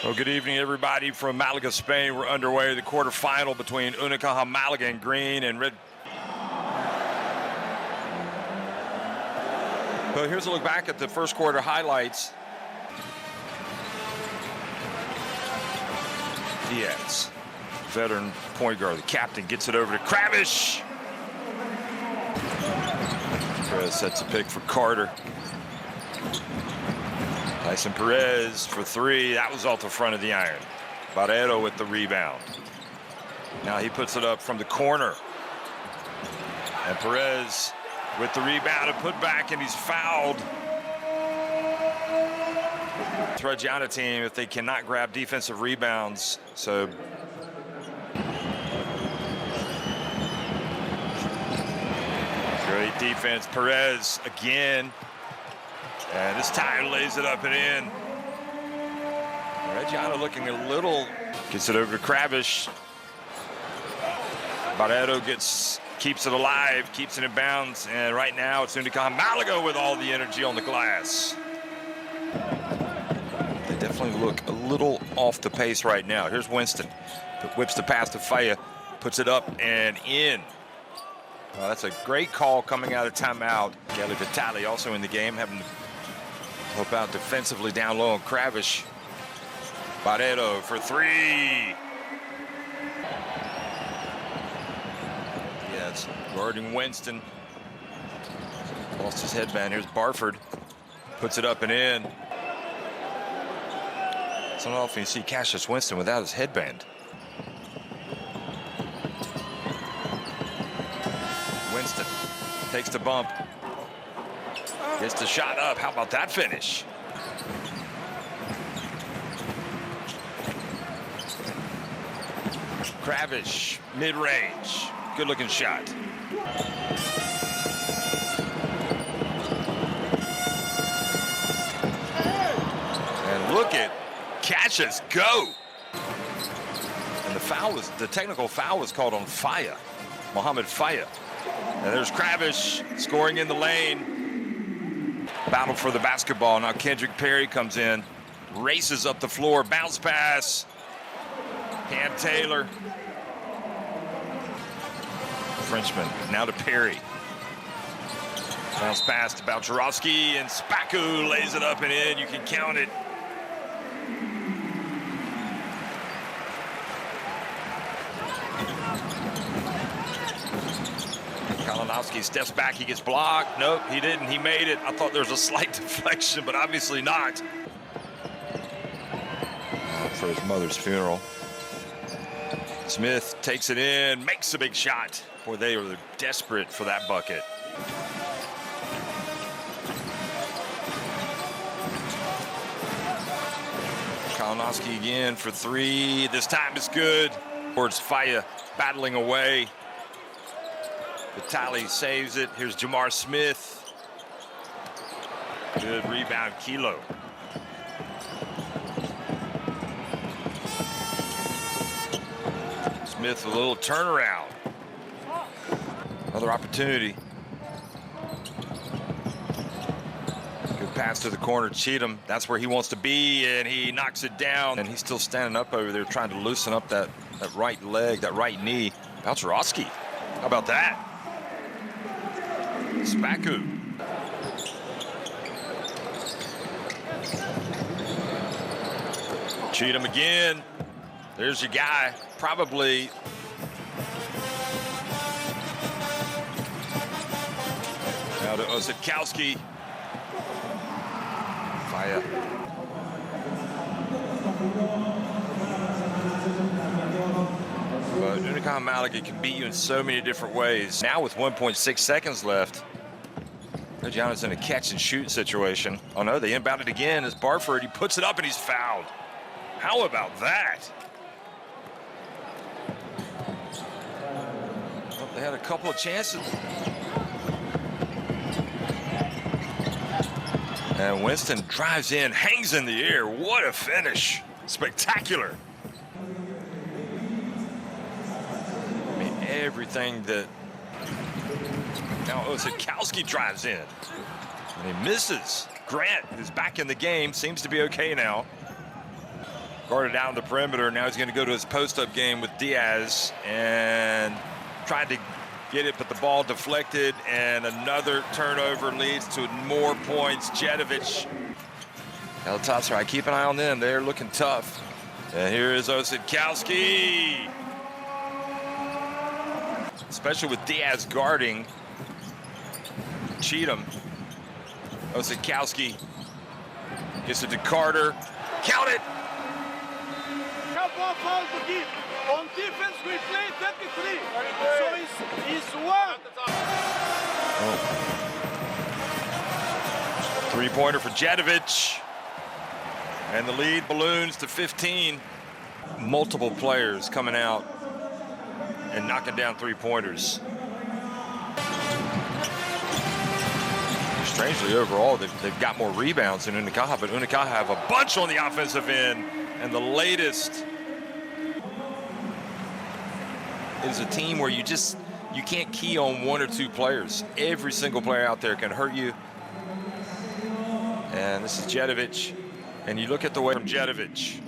Well, good evening, everybody from Malaga, Spain. We're underway the quarterfinal between Unicaja Malaga in green and red. Well, here's a look back at the first quarter highlights. Diaz, veteran point guard, the captain, gets it over to 𝗪𝗪𝗟. Perez sets a pick for Carter. Tyson Perez for three. That was off the front of the iron. 𝗪𝗪𝗟 with the rebound. Now he puts it up from the corner. And Perez with the rebound and put back, and he's fouled. The Reggiana team, if they cannot grab defensive rebounds, so great defense. Perez again. And this time lays it up and in. Reggiana looking a little. Gets it over to 𝗪𝗪𝗟. 𝗪𝗪𝗟 keeps it alive, keeps it in bounds, and right now it's Unicaja Malaga with all the energy on the glass. They definitely look a little off the pace right now. Here's Winston. Whips the pass to Faya, puts it up and in. Well, that's a great call coming out of timeout. 𝗪𝗪𝗟𝗖𝗢𝗠𝗘 also in the game, having to help out defensively down low on 𝗪𝗪𝗟. 𝗪𝗪𝗟 for three. Yes, guarding Winston. Lost his headband. Here's Barford. Puts it up and in. It's not often you see Cassius Winston without his headband. Winston takes the bump. Gets the shot up. How about that finish? 𝗪𝗪𝗟, mid-range. Good-looking shot. And look at Cassius go. And the technical foul was called on Faya, Mohamed Faya. And there's 𝗪𝗪𝗟 scoring in the lane. Battle for the basketball. Now Kendrick Perry comes in, races up the floor, bounce pass. Cam Taylor. Frenchman now to Perry. Bounce pass to 𝗪𝗟𝗪𝗏, and 𝗪𝗪𝗏 lays it up and in. You can count it. Kalinowski steps back, he gets blocked. Nope, he didn't, he made it. I thought there was a slight deflection, but obviously not. For his mother's funeral. Smith takes it in, makes a big shot. Boy, they were desperate for that bucket. Kalinowski again for three. This time it's good. Towards Faya battling away. Vitali saves it. Here's Jamar Smith. Good rebound, Kilo. Smith with a little turnaround. Another opportunity. Good pass to the corner, Cheatham. That's where he wants to be, and he knocks it down. And he's still standing up over there trying to loosen up that right leg, that right knee. 𝗪𝗟𝗪𝗏. How about that? 𝗪𝗪𝗪𝗏. Cheatham again. There's your guy. Probably now to 𝗪𝗪𝗪𝗏. Faya. But Unicaja Malaga can beat you in so many different ways. Now with 1.6 seconds left, Reggiana's in a catch and shoot situation. Oh no, they inbound it again as Barford. He puts it up and he's fouled. How about that? Well, they had a couple of chances. And Winston drives in, hangs in the air. What a finish. Spectacular. I mean, everything that... Now 𝗪𝗪𝗪𝗏 drives in. And he misses. Grant, who's back in the game, seems to be okay now. guarded out on the perimeter. Now he's going to go to his post-up game with Diaz and tried to get it, but the ball deflected, and another turnover leads to more points. 𝗪𝗘𝗧. 𝗪𝗘𝗧, keep an eye on them. They're looking tough. And here is 𝗪𝗘𝗧𝗪𝗘𝗧. Especially with Diaz guarding 𝗪𝗘𝗧. 𝗪𝗘𝗧𝗪𝗘𝗧 gets it to Carter. Count it! On defense, we play 33. So it's one. Oh. Three-pointer for 𝗪𝗪𝗧. And the lead balloons to 15. Multiple players coming out and knocking down three-pointers. Strangely, overall, they've got more rebounds than Unicaja, but Unicaja have a bunch on the offensive end. And the latest is a team where you can't key on one or two players. Every single player out there can hurt you. And this is 𝗪𝗪𝗧. And you look at the way from 𝗪𝗪𝗧.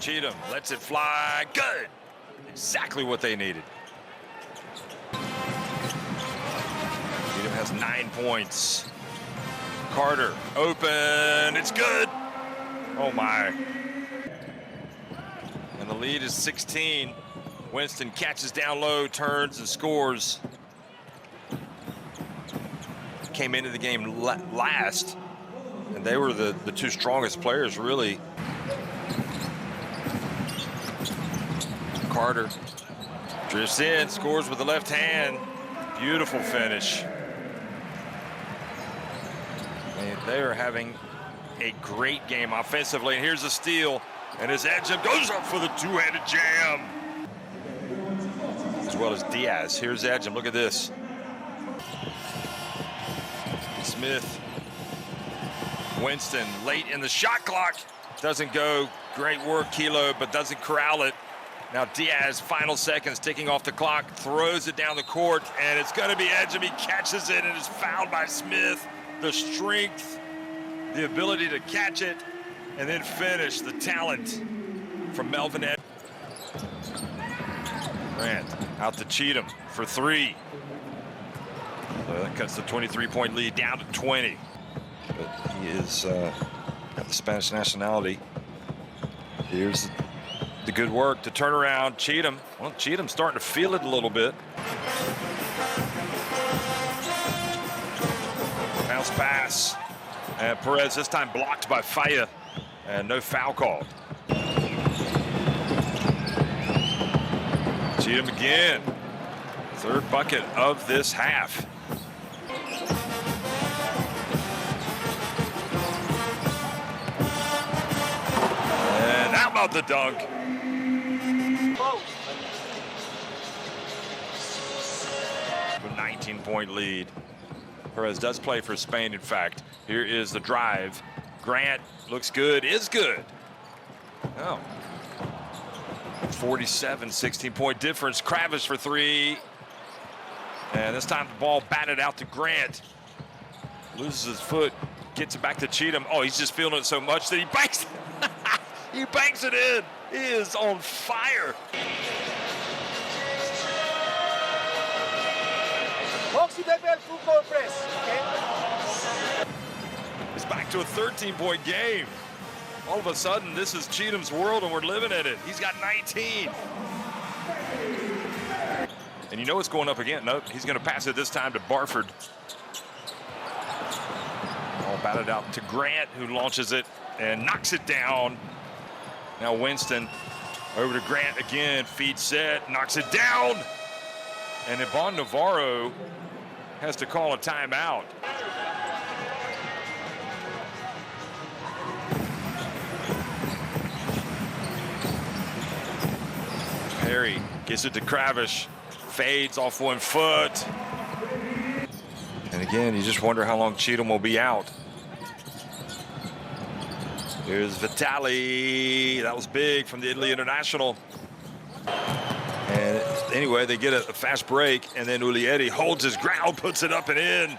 𝗪𝗪𝗧 lets it fly. Good. Exactly what they needed. 𝗪𝗪𝗧 has 9 points. Carter open. It's good. Oh my. And the lead is 16. Winston catches down low, turns and scores. Came into the game last, and they were the two strongest players, really. Carter drifts in, scores with the left hand. Beautiful finish. And they are having a great game offensively. And here's a steal, and his 𝗪𝗪𝗧 goes up for the two-handed jam. As well as Diaz. Here's 𝗪𝗪𝗧, look at this. Smith, Winston, late in the shot clock. Doesn't go. Great work, Kilo, but doesn't corral it. Now Diaz, final seconds, ticking off the clock, throws it down the court, and it's going to be 𝗪𝗪𝗧. He catches it and is fouled by Smith. The strength, the ability to catch it, and then finish. The talent from Melvin Ed. Grant out to 𝗪𝗧𝗪 for three. So that cuts the 23-point lead down to 20. But he is got the Spanish nationality. Here's the good work to turn around 𝗪𝗧𝗪. Well, 𝗪𝗧𝗪's starting to feel it a little bit. Bounce pass. And Perez this time blocked by FIBA. And no foul called. 𝗪𝗧𝗪 again. Third bucket of this half. And how about the dunk? A 19-point lead. Perez does play for Spain, in fact. Here is the drive. Grant looks good, is good. Oh. 47, 16-point difference. Kravis for three. And this time the ball batted out to Grant. Loses his foot, gets it back to 𝗪𝗪𝗧. Oh, he's just feeling it so much that he banks he banks it in. He is on fire. It's back to a 13-point game. All of a sudden, this is 𝗪𝗪𝗧's world, and we're living in it. He's got 19. And you know it's going up again. Nope, he's going to pass it this time to Barford. All batted out to Grant, who launches it and knocks it down. Now Winston over to Grant again. Feed set, knocks it down. And Ibon Navarro has to call a timeout. Perry gets it to Kravis. Fades off 1 foot. And again, you just wonder how long 𝗪𝗪𝗧 will be out. Here's Vitali. That was big from the Italy international. And anyway, they get a fast break, and then Ulieri holds his ground, puts it up and in.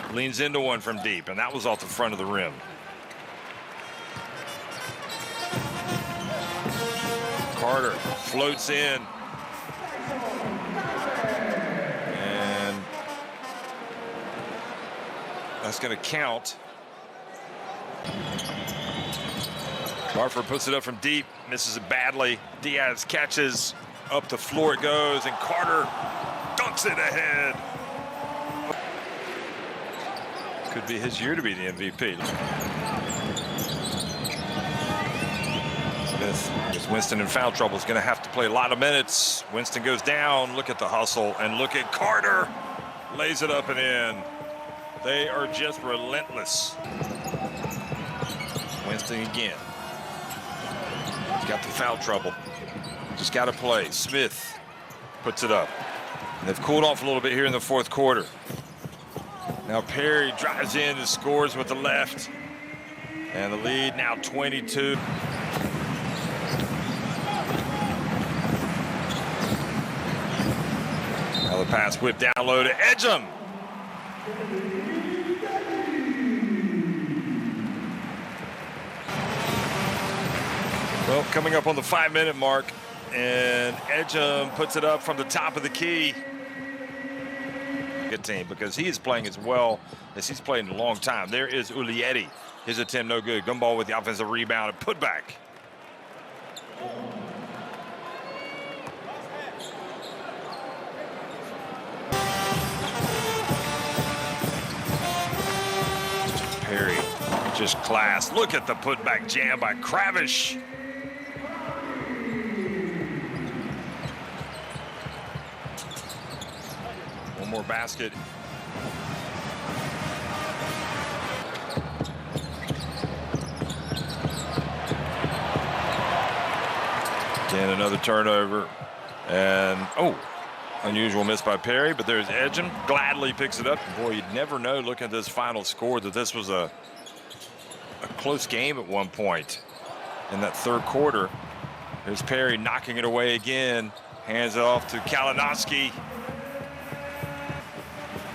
Leans into one from deep, and that was off the front of the rim. Carter floats in. And that's going to count. Garford puts it up from deep, misses it badly. Diaz catches, up the floor it goes, and Carter dunks it ahead. Could be his year to be the MVP. Smith, with Winston in foul trouble, is going to have to play a lot of minutes. Winston goes down. Look at the hustle, and look at Carter. Lays it up and in. They are just relentless. Winston again. He's got the foul trouble. Just got to play. Smith puts it up. And they've cooled off a little bit here in the fourth quarter. Now Perry drives in and scores with the left. And the lead now 22. Now the pass whipped down low to Ejim. Well, coming up on the 5-minute mark, and Ejim puts it up from the top of the key. Good team, because he is playing as well as he's played in a long time. There is 𝗪𝗘𝗟𝗖𝗢𝗠. His attempt no good. Gumball with the offensive rebound and put back. Perry, just class. Look at the putback jam by Kravish. One more basket. Again, another turnover. And, oh, unusual miss by Perry, but there's Ejim. Gladly picks it up. Boy, you'd never know looking at this final score that this was a close game at one point in that third quarter. There's Perry knocking it away again. Hands it off to Kalinowski.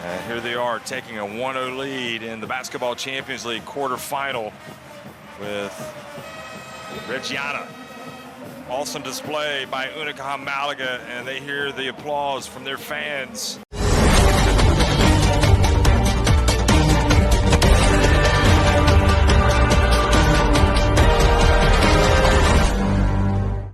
And here they are taking a 1-0 lead in the Basketball Champions League quarterfinal with Reggiana. Awesome display by Unicaja Malaga, and they hear the applause from their fans.